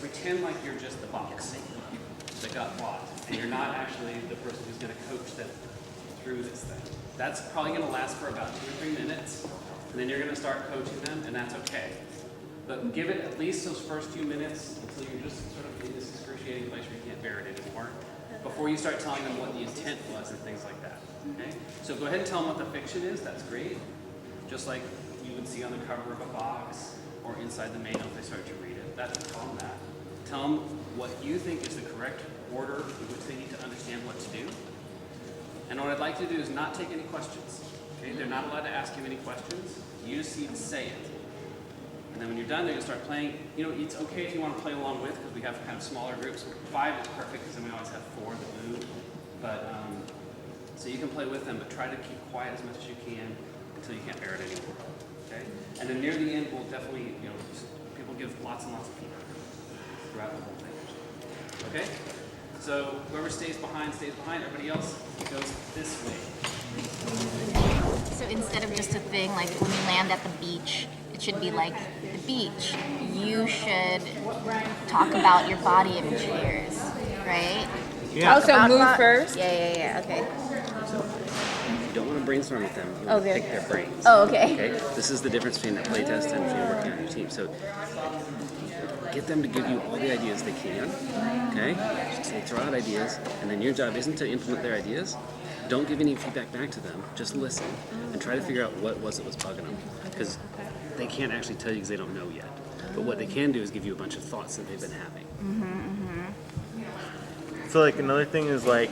pretend like you're just the box that got bought, and you're not actually the person who's going to coach them through this thing. That's probably going to last for about 2 or 3 minutes, and then you're going to start coaching them, and that's okay. But give it at least those first few minutes until you're just sort of in this excruciating place where you can't bear it anymore, before you start telling them what the intent was and things like that. Okay? So go ahead and tell them what the fiction is. That's great. Just like you would see on the cover of a box or inside the manual if they start to read it. Tell them that. Tell them what you think is the correct order in which they need to understand what to do. And what I'd like to do is not take any questions. Okay? They're not allowed to ask you any questions. You just need to say it. And then when you're done, they're going to start playing. You know, it's okay if you want to play along with, because we have kind of smaller groups. 5 is perfect, because then we always have 4 that move. But, so you can play with them, but try to keep quiet as much as you can until you can't bear it anymore. Okay? And then near the end, we'll definitely, you know, people give lots and lots of feedback throughout the whole thing. Okay? So whoever stays behind, stays behind. Everybody else goes this way. So instead of just a thing like when you land at the beach, it should be like the beach. You should talk about your body image layers, right? Yeah. Also move first. Yeah. Okay. So you don't want to brainstorm with them. You want to pick their brains. Oh, okay. Okay? This is the difference between a playtest and if you're working on your team. So get them to give you all the ideas they can. Okay? Just say, throw out ideas, and then your job isn't to implement their ideas. Don't give any feedback back to them. Just listen and try to figure out what was bugging them. Because they can't actually tell you because they don't know yet. But what they can do is give you a bunch of thoughts that they've been having. So like another thing is like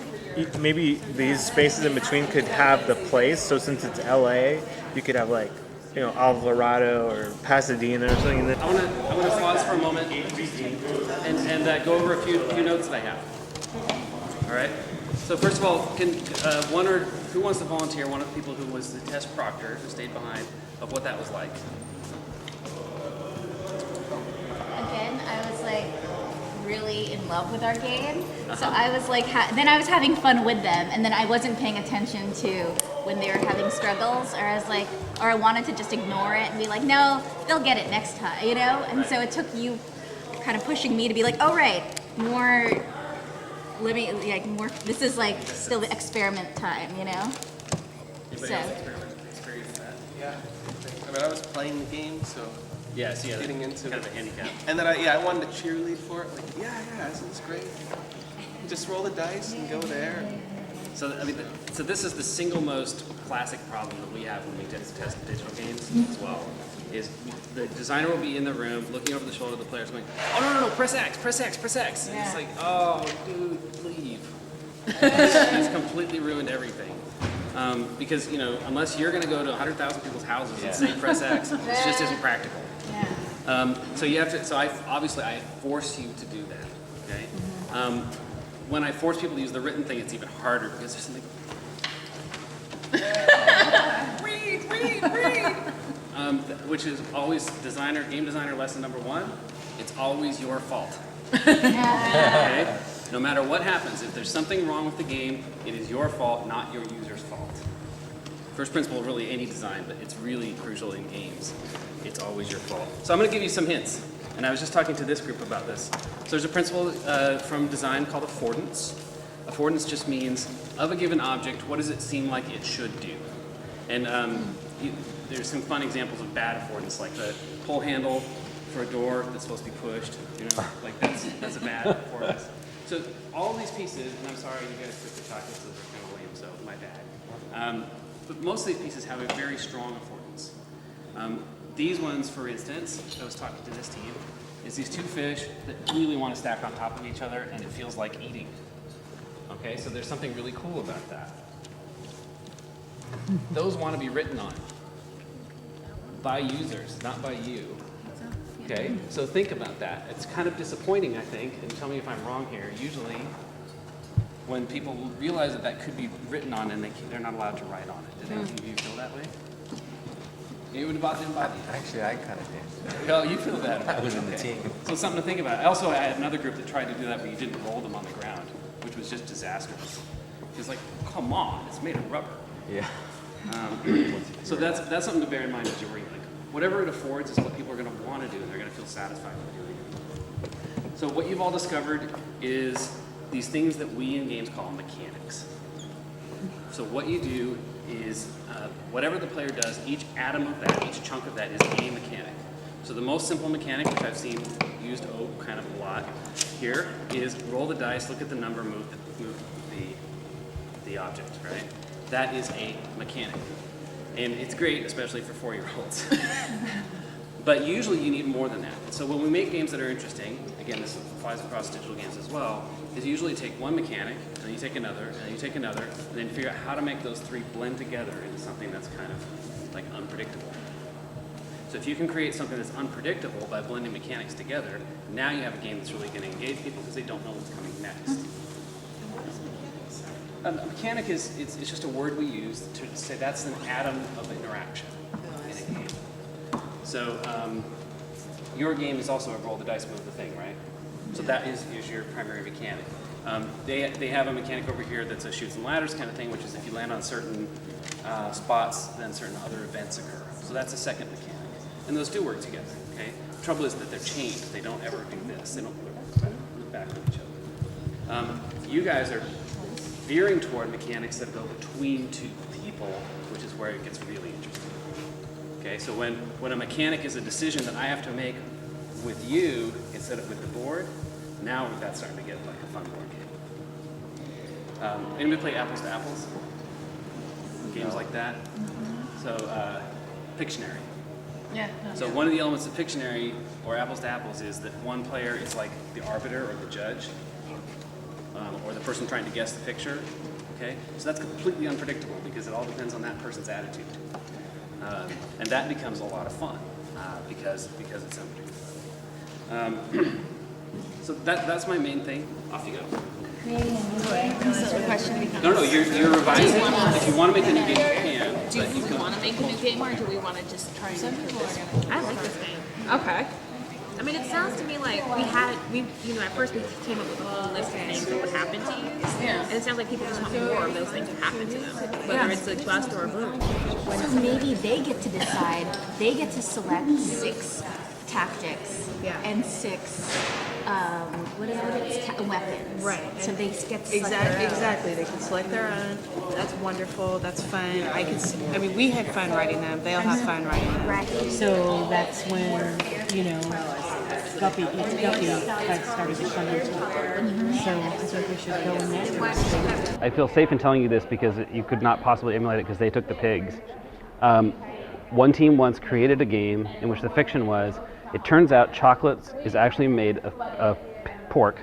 maybe these spaces in between could have the place. So since it's LA, you could have like, you know, Alvarado or Pasadena or something. I want to pause for a moment and go over a few notes that I have. All right. So first of all, can who wants to volunteer? One of the people who was the test proctor who stayed behind of what that was like. Again, I was like really in love with our game. So I was like, then I was having fun with them, and then I wasn't paying attention to when they were having struggles, or I was like, or I wanted to just ignore it and be like, no, they'll get it next time, you know? And so it took you kind of pushing me to be like, oh right, more, this is like still the experiment time, you know? Anybody else experience that? Yeah. I mean, I was playing the game, so Yes, yeah. getting into kind it. of a handicap. And then I wanted to cheerlead for it. Like, this is great. Just roll the dice and go there. So I mean, so this is the single most classic problem that we have when we test digital games as well. Is the designer will be in the room looking over the shoulder of the players, going, "Oh no, press X, press X, press X." And it's like, "Oh, dude, leave." It's completely ruined everything. Because unless you're going to go to 100,000 people's houses and say press X, it just isn't practical. So you have to. So I force you to do that. Okay. When I force people to use the written thing, it's even harder because there's something. read. Which is always game designer lesson number 1. It's always your fault. Okay? No matter what happens, if there's something wrong with the game, it is your fault, not your user's fault. First principle of really any design, but it's really crucial in games. It's always your fault. So I'm going to give you some hints. And I was just talking to this group about this. So there's a principle from design called affordance. Affordance just means, of a given object, what does it seem like it should do? And there's some fun examples of bad affordance, like the pull handle for a door that's supposed to be pushed. Like that's a bad affordance. So all these pieces, and I'm sorry you guys took the chocolates, those are kind of lame, so my bad. But most of these pieces have a very strong affordance. These ones, for instance, I was talking to this team, is these 2 fish that really want to stack on top of each other, and it feels like eating. Okay, so there's something really cool about that. Those want to be written on by users, not by you. Okay, so think about that. It's kind of disappointing, I think, and tell me if I'm wrong here. Usually, when people realize that could be written on and they're not allowed to write on it. Did any of you feel that way? You would have embodied. Actually, I kind of did. Oh, you feel that. I was in the team. So it's something to think about. Also, I had another group that tried to do that, but you didn't roll them on the ground, which was just disastrous. It's like, come on, it's made of rubber. Yeah. So that's something to bear in mind as you're reading. Whatever it affords is what people are going to want to do, and they're going to feel satisfied with doing it. So what you've all discovered is these things that we in games call mechanics. So what you do is whatever the player does, each atom of that, each chunk of that is a mechanic. So the most simple mechanic, which I've seen used kind of a lot here, is roll the dice, look at the number, move the object, right? That is a mechanic. And it's great, especially for 4-year-olds. But usually you need more than that. So when we make games that are interesting, again, this applies across digital games as well, is you usually take one mechanic, and then you take another, and then you take another, and then figure out how to make those three blend together into something that's kind of like unpredictable. So if you can create something that's unpredictable by blending mechanics together, now you have a game that's really going to engage people because they don't know what's coming next. A mechanic is it's just a word we use to say that's an atom of interaction in a game. So your game is also a roll the dice, move the thing, right? So that is your primary mechanic. They have a mechanic over here that's a chutes and ladders kind of thing, which is if you land on certain spots, then certain other events occur. So that's a second mechanic. And those do work together, okay? The trouble is that they're chained. They don't ever do this. They don't look back at each other. You guys are veering toward mechanics that go between two people, which is where it gets really interesting. Okay, so when a mechanic is a decision that I have to make with you instead of with the board, now that's starting to get like a fun board game. Anybody play apples to apples? Games like that? So, Pictionary. Yeah. So one of the elements of Pictionary or apples to apples is that one player is like the arbiter or the judge, or the person trying to guess the picture. Okay, so that's completely unpredictable because it all depends on that person's attitude, and that becomes a lot of fun because it's unpredictable. So that's my main thing. Off you go. Creating a new way. So the question becomes. No, you're revising. If you want to make a new game, you can. Do we want to make a new game or do we want to just try and improve this one? I like this game. Okay. I mean, it sounds to me like at first we came up with a whole list of things that would happen to you. Yeah. And it sounds like people just want more of those things to happen to them. Whether it's a twist or a boom. So maybe they get to decide. They get to select 6 tactics and 6 weapons. Right. So they get to select their own. Exactly. They can select their own. That's wonderful. That's fun. We had fun writing them. They'll have fun writing them. Right. So that's when, Guppy had started to come into it. So I think we should go in that direction. I feel safe in telling you this because you could not possibly emulate it because they took the pigs. One team once created a game in which the fiction was, it turns out chocolate is actually made of pork,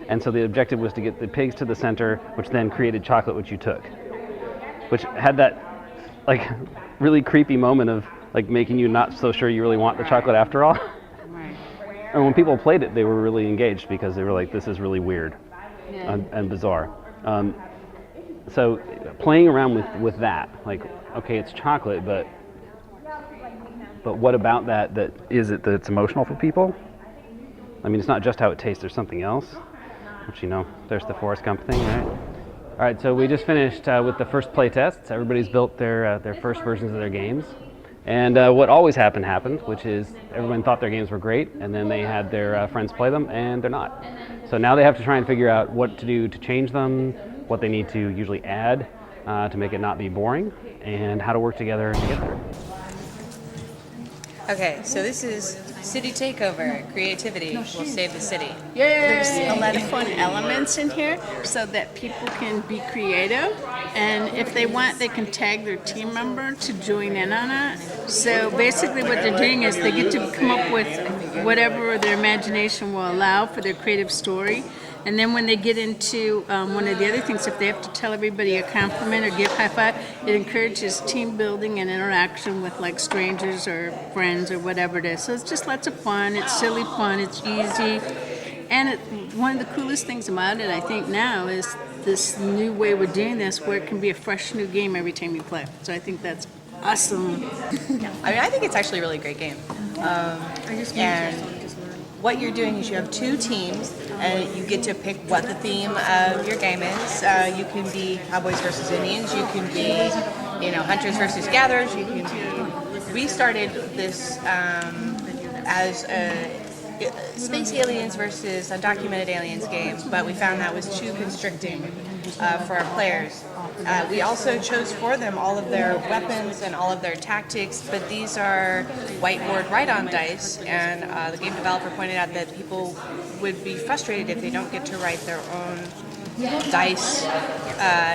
and so the objective was to get the pigs to the center, which then created chocolate, which you took, which had that like really creepy moment of like making you not so sure you really want the chocolate after all. Right. And when people played it, they were really engaged because they were like, this is really weird and bizarre. So playing around with that, like, okay, it's chocolate, but what about that is it that it's emotional for people? I mean, it's not just how it tastes, there's something else, which, there's the Forrest Gump thing, right? All right, so we just finished with the first play tests. Everybody's built their first versions of their games. And what always happened, which is everyone thought their games were great, and then they had their friends play them, and they're not. So now they have to try and figure out what to do to change them, what they need to usually add to make it not be boring, and how to work together to get there. Okay, so this is City Takeover. Creativity will save the city. There's a lot of fun elements in here so that people can be creative, and if they want, they can tag their team member to join in on it. So basically what they're doing is they get to come up with whatever their imagination will allow for their creative story. And then when they get into one of the other things, if they have to tell everybody a compliment or give high five, it encourages team building and interaction with like strangers or friends or whatever it is. So it's just lots of fun. It's silly fun. It's easy. And one of the coolest things about it, I think now, is this new way we're doing this where it can be a fresh new game every time you play. So I think that's awesome. I think it's actually a really great game. And what you're doing is you have 2 teams, and you get to pick what the theme of your game is. You can be cowboys versus Indians. You can be, hunters versus gatherers. We started this as space aliens versus undocumented aliens game, but we found that was too constricting for our players. We also chose for them all of their weapons and all of their tactics, but these are whiteboard write-on dice, and the game developer pointed out that people would be frustrated if they don't get to write their own dice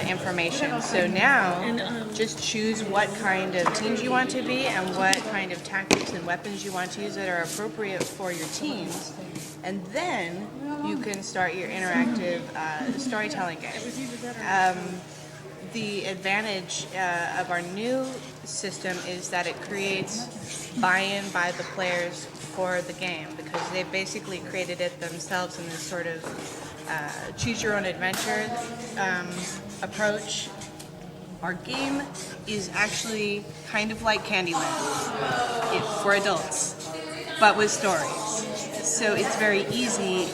information. So now, just choose what kind of teams you want to be and what kind of tactics and weapons you want to use that are appropriate for your teams. And then you can start your interactive storytelling game. The advantage of our new system is that it creates buy-in by the players for the game, because they've basically created it themselves in this sort of choose-your-own-adventure approach. Our game is actually kind of like Candyland for adults, but with stories. So it's very easy.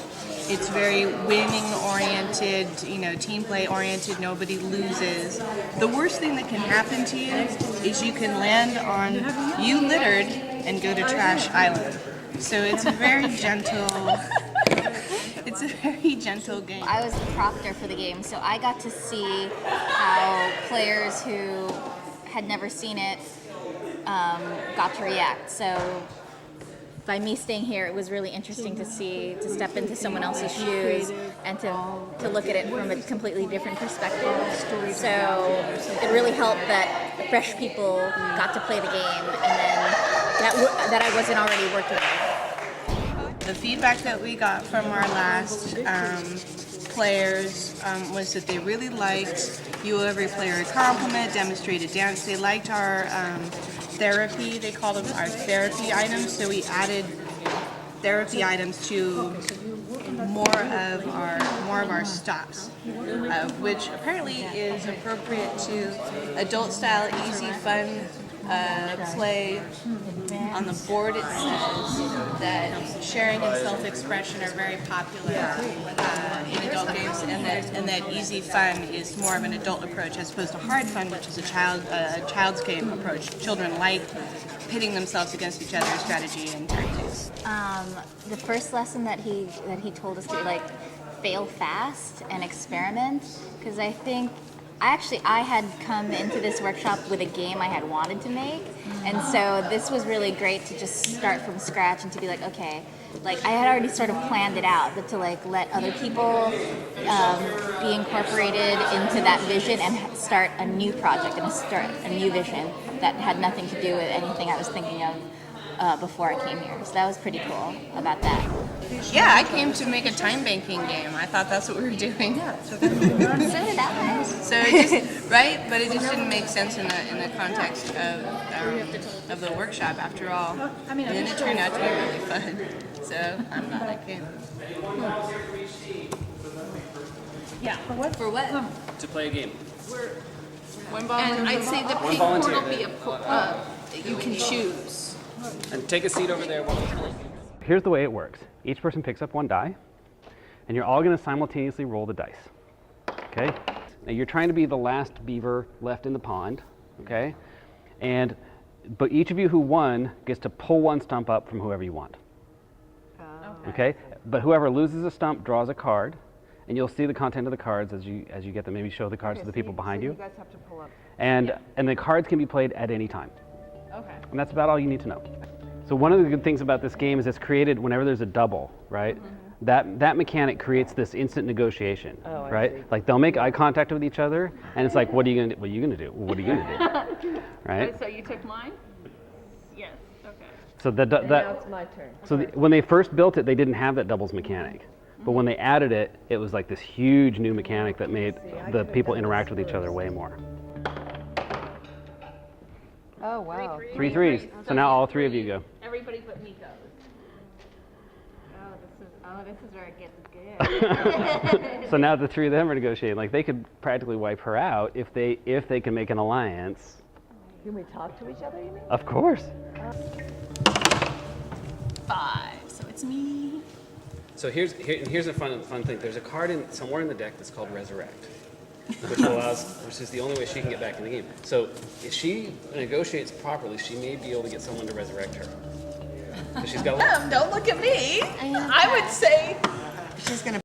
It's very winning-oriented, team play-oriented. Nobody loses. The worst thing that can happen to you is you can land on "you littered" and go to Trash Island. So it's a very gentle. It's a very gentle game. I was the proctor for the game, so I got to see how players who had never seen it got to react. So by me staying here, it was really interesting to step into someone else's shoes and to look at it from a completely different perspective. So it really helped that fresh people got to play the game, and then that I wasn't already working with. The feedback that we got from our last players was that they really liked You Owe Every Player a Compliment, Demonstrated Dance. They liked our therapy. They called them our therapy items. So we added therapy items to more of our stops, which apparently is appropriate to adult-style, easy, fun play. On the board, it says that sharing and self-expression are very popular in adult games, and that easy fun is more of an adult approach as opposed to hard fun, which is a child's game approach. Children like pitting themselves against each other's strategy and tactics. The first lesson that he told us to fail fast and experiment, because I think I had come into this workshop with a game I had wanted to make, and so this was really great to just start from scratch and to be okay, I had already sort of planned it out, but to let other people be incorporated into that vision and start a new project and start a new vision that had nothing to do with anything I was thinking of before I came here. So that was pretty cool about that. Yeah, I came to make a time banking game. I thought that's what we were doing. So did I. So it just but it just didn't make sense in the context of the workshop after all. And then it turned out to be really fun. So I'm not a game. Yeah. For what? To play a game. And I'd say the pig board will be you can choose. And take a seat over there. Here's the way it works. Each person picks up one die, and you're all going to simultaneously roll the dice. Okay? Now you're trying to be the last beaver left in the pond. Okay? But each of you who won gets to pull one stump up from whoever you want. Okay? But whoever loses a stump draws a card, and you'll see the content of the cards as you get them. Maybe show the cards to the people behind you. You guys have to pull up. And the cards can be played at any time. Okay. And that's about all you need to know. So one of the good things about this game is it's created whenever there's a double, right? Mm-hmm. That mechanic creates this instant negotiation, right? They'll make eye contact with each other, and it's what are you gonna do? What are you gonna do? What are you gonna do? Right? So you took mine? Yes. Okay. So now it's my turn. So when they first built it, they didn't have that doubles mechanic. But when they added it, it was this huge new mechanic that made the people interact with each other way more. Oh, wow. 3 threes. So now all three of you go. Everybody but Nico. This is where it gets good. So now the three of them are negotiating. They could practically wipe her out if they can make an alliance. Can we talk to each other, you mean? Of course. 5. So it's me. So here's a fun thing. There's a card somewhere in the deck that's called Resurrect, which is the only way she can get back in the game. So if she negotiates properly, she may be able to get someone to resurrect her. So she's got one. Don't look at me. I would say she's gonna